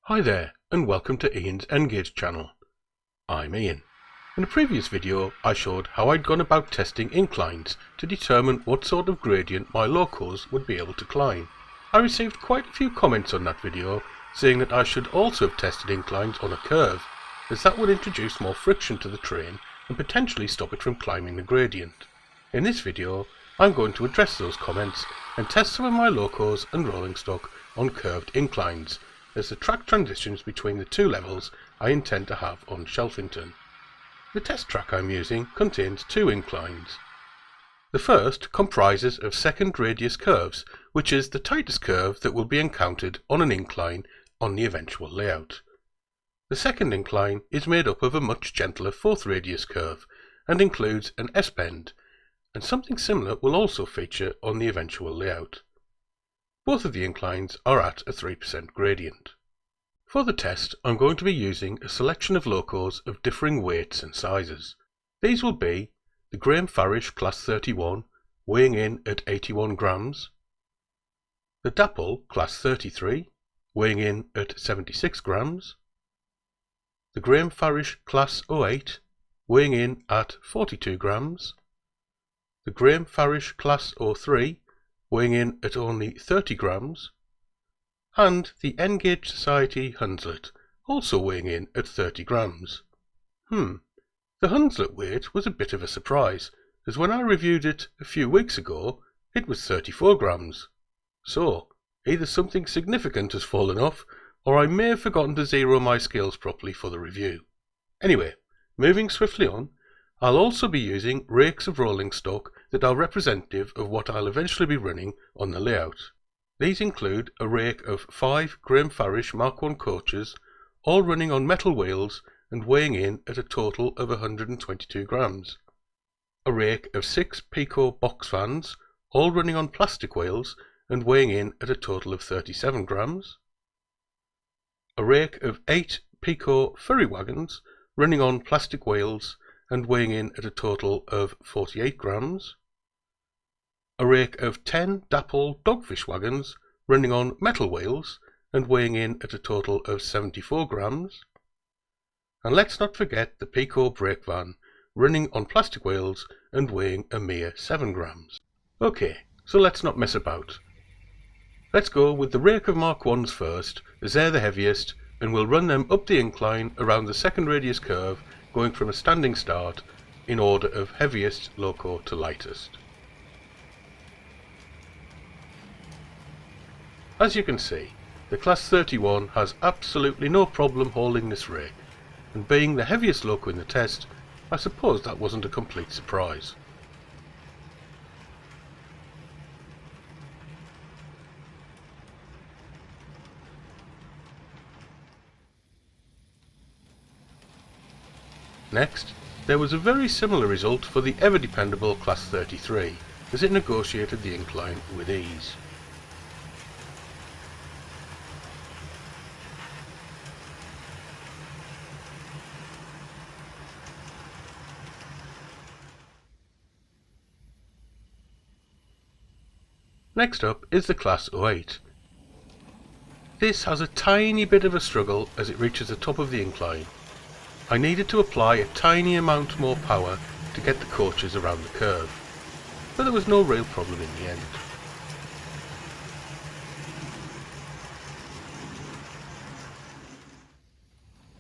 Hi there, and welcome to Ian's Engage channel. I'm Ian. In a previous video I showed how I'd gone about testing inclines to determine what sort of gradient my locos would be able to climb. I received quite a few comments on that video saying that I should also have tested inclines on a curve, as that would introduce more friction to the train and potentially stop it from climbing the gradient. In this video I'm going to address those comments and test some of my locos and rolling stock on curved inclines, as the track transitions between the two levels I intend to have on Shelfington. The test track I'm using contains two inclines. The first comprises of second radius curves, which is the tightest curve that will be encountered on an incline on the eventual layout. The second incline is made up of a much gentler fourth radius curve and includes an S-bend, and something similar will also feature on the eventual layout. Both of the inclines are at a 3% gradient. For the test, I'm going to be using a selection of locos of differing weights and sizes. These will be the Graham Farish Class 31, weighing in at 81 grams, the Dapple Class 33, weighing in at 76 grams, the Graham Farish Class 08, weighing in at 42 grams, the Graham Farish Class 03, weighing in at only 30 grams, and the Engage Society Hunslet, also weighing in at 30 grams. The Hunslet weight was a bit of a surprise, as when I reviewed it a few weeks ago, it was 34 grams. So, either something significant has fallen off, or I may have forgotten to zero my scales properly for the review. Anyway, moving swiftly on, I'll also be using rakes of rolling stock that are representative of what I'll eventually be running on the layout. These include a rake of 5 Graham Farish Mark I coaches, all running on metal wheels and weighing in at a total of 122 grams. A rake of 6 Pico box fans, all running on plastic wheels and weighing in at a total of 37 grams. A rake of 8 Pico ferry wagons, running on plastic wheels and weighing in at a total of 48 grams. A rake of 10 Dapple dogfish wagons running on metal wheels and weighing in at a total of 74 grams. And let's not forget the Pico brake van running on plastic wheels and weighing a mere 7 grams. Okay, so let's not mess about. Let's go with the rake of Mark 1s first, as they're the heaviest, and we'll run them up the incline around the second radius curve, going from a standing start in order of heaviest loco to lightest. As you can see, the Class 31 has absolutely no problem holding this rake, and being the heaviest loco in the test, I suppose that wasn't a complete surprise. Next, there was a very similar result for the ever-dependable Class 33, as it negotiated the incline with ease. Next up is the Class 08. This has a tiny bit of a struggle as it reaches the top of the incline. I needed to apply a tiny amount more power to get the coaches around the curve, but there was no real problem in the end.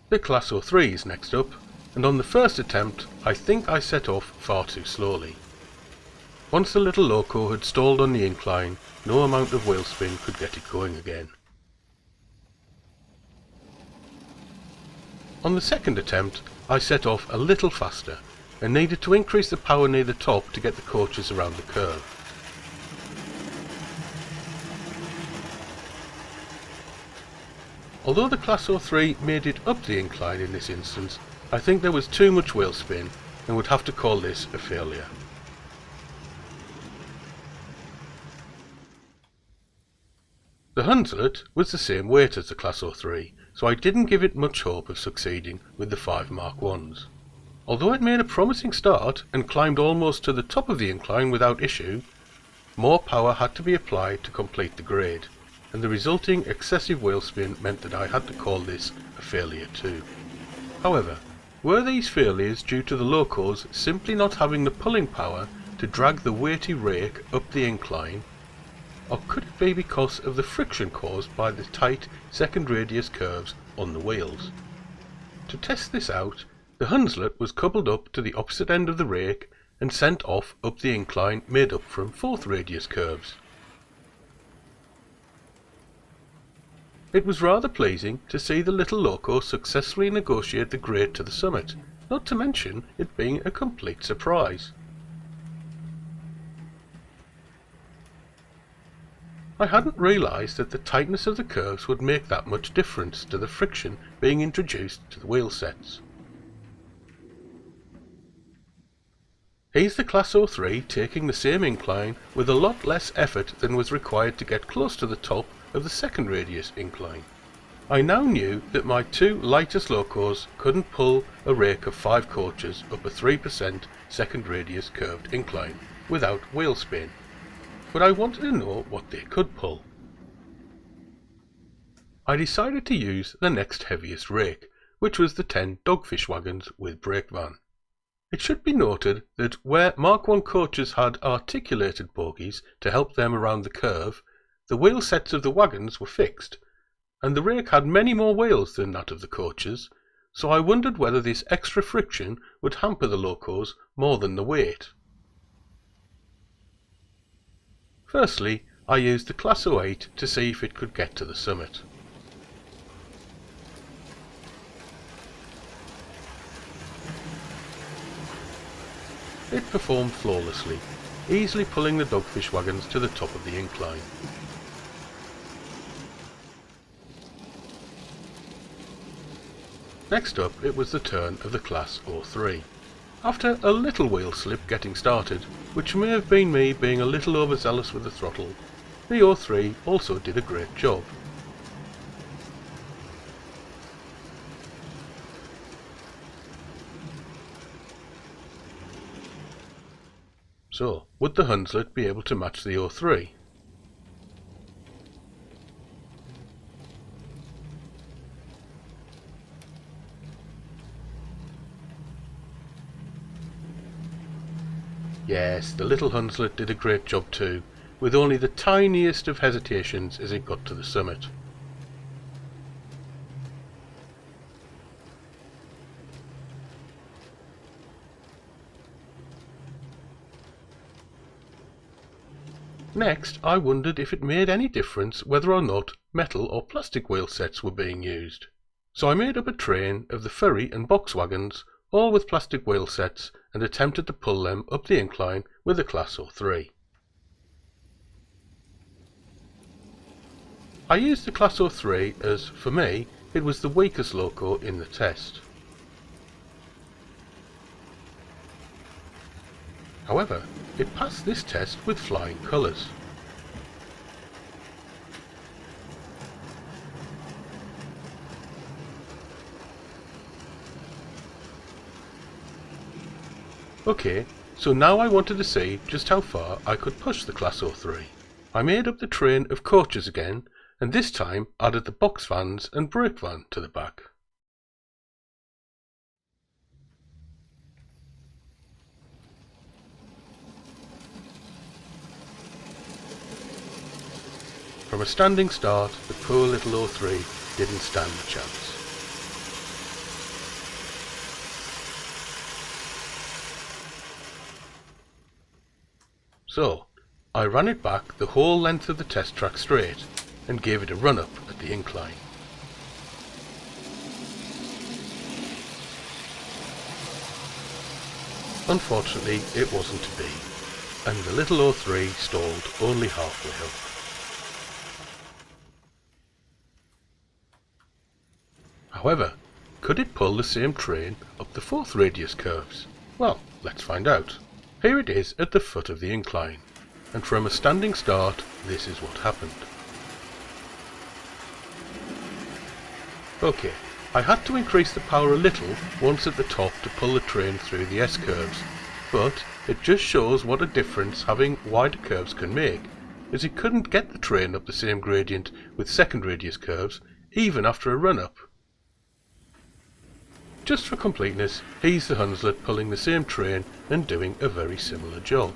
The Class 03 is next up, and on the first attempt I think I set off far too slowly. Once the little loco had stalled on the incline, no amount of wheel spin could get it going again. On the second attempt, I set off a little faster and needed to increase the power near the top to get the coaches around the curve. Although the Class 03 made it up the incline in this instance, I think there was too much wheel spin and would have to call this a failure. The Hunslet was the same weight as the Class 03, so I didn't give it much hope of succeeding with the 5 Mark 1s. Although it made a promising start and climbed almost to the top of the incline without issue, more power had to be applied to complete the grade, and the resulting excessive wheel spin meant that I had to call this a failure too. However, were these failures due to the locos simply not having the pulling power to drag the weighty rake up the incline, or could it be because of the friction caused by the tight second radius curves on the wheels? To test this out, the Hunslet was coupled up to the opposite end of the rake and sent off up the incline made up from fourth radius curves. It was rather pleasing to see the little loco successfully negotiate the grade to the summit, not to mention it being a complete surprise. I hadn't realised that the tightness of the curves would make that much difference to the friction being introduced to the wheel sets. Here's the Class 03 taking the same incline with a lot less effort than was required to get close to the top of the second radius incline. I now knew that my two lightest locos couldn't pull a rake of 5 coaches up a 3% second radius curved incline without wheel spin, but I wanted to know what they could pull. I decided to use the next heaviest rake, which was the 10 dogfish wagons with brake van. It should be noted that where Mark I coaches had articulated bogies to help them around the curve, the wheel sets of the wagons were fixed, and the rake had many more wheels than that of the coaches, so I wondered whether this extra friction would hamper the locos more than the weight. Firstly, I used the Class 08 to see if it could get to the summit. It performed flawlessly, easily pulling the dogfish wagons to the top of the incline. Next up, it was the turn of the Class 03. After a little wheel slip getting started, which may have been me being a little overzealous with the throttle, the 03 also did a great job. So, would the Hunslet be able to match the 03? Yes, the little Hunslet did a great job too, with only the tiniest of hesitations as it got to the summit. Next, I wondered if it made any difference whether or not metal or plastic wheel sets were being used. So I made up a train of the ferry and box wagons, all with plastic wheel sets, and attempted to pull them up the incline with the Class 03. I used the Class 03 as, for me, it was the weakest loco in the test. However, it passed this test with flying colours. Okay, so now I wanted to see just how far I could push the Class 03. I made up the train of coaches again, and this time added the box vans and brake van to the back. From a standing start, the poor little 03 didn't stand a chance. So, I ran it back the whole length of the test track straight, and gave it a run-up at the incline. Unfortunately, it wasn't to be, and the little 03 stalled only halfway up. However, could it pull the same train up the fourth radius curves? Well, let's find out. Here it is at the foot of the incline, and from a standing start, this is what happened. Okay, I had to increase the power a little once at the top to pull the train through the S-curves, but it just shows what a difference having wider curves can make, as it couldn't get the train up the same gradient with second radius curves, even after a run-up. Just for completeness, he's the Hunslet pulling the same train and doing a very similar job.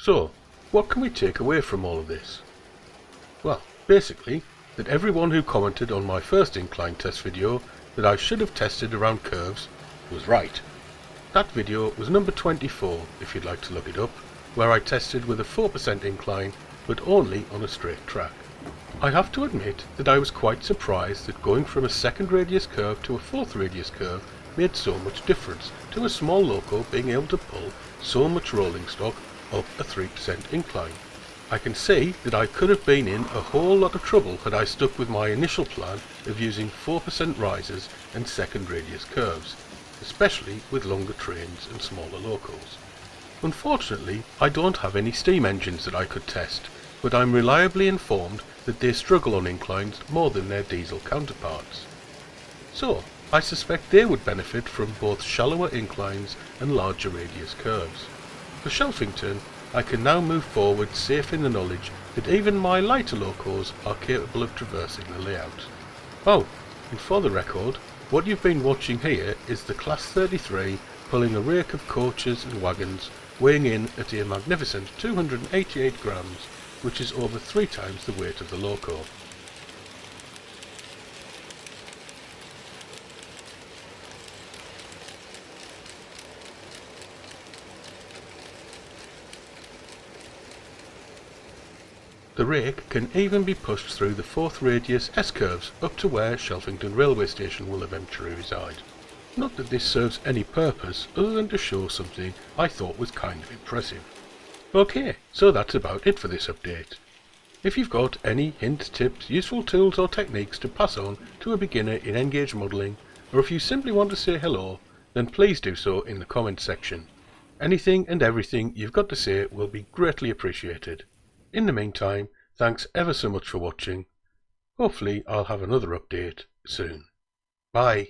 So, what can we take away from all of this? Well, basically, that everyone who commented on my first incline test video that I should have tested around curves was right. That video was number 24, if you'd like to look it up, where I tested with a 4% incline, but only on a straight track. I have to admit that I was quite surprised that going from a second radius curve to a fourth radius curve made so much difference to a small loco being able to pull so much rolling stock up a 3% incline. I can see that I could have been in a whole lot of trouble had I stuck with my initial plan of using 4% rises and second radius curves, especially with longer trains and smaller locos. Unfortunately, I don't have any steam engines that I could test, but I'm reliably informed that they struggle on inclines more than their diesel counterparts. So, I suspect they would benefit from both shallower inclines and larger radius curves. For Shelfington, I can now move forward safe in the knowledge that even my lighter locos are capable of traversing the layout. Oh, and for the record, what you've been watching here is the Class 33 pulling a rake of coaches and wagons, weighing in at a magnificent 288 grams, which is over 3 times the weight of the loco. The rake can even be pushed through the 4th radius S-curves up to where Shelfington railway station will eventually reside. Not that this serves any purpose other than to show something I thought was kind of impressive. Okay, so that's about it for this update. If you've got any hints, tips, useful tools or techniques to pass on to a beginner in N-gauge modelling, or if you simply want to say hello, then please do so in the comments section. Anything and everything you've got to say will be greatly appreciated. In the meantime, thanks ever so much for watching. Hopefully I'll have another update soon. Bye.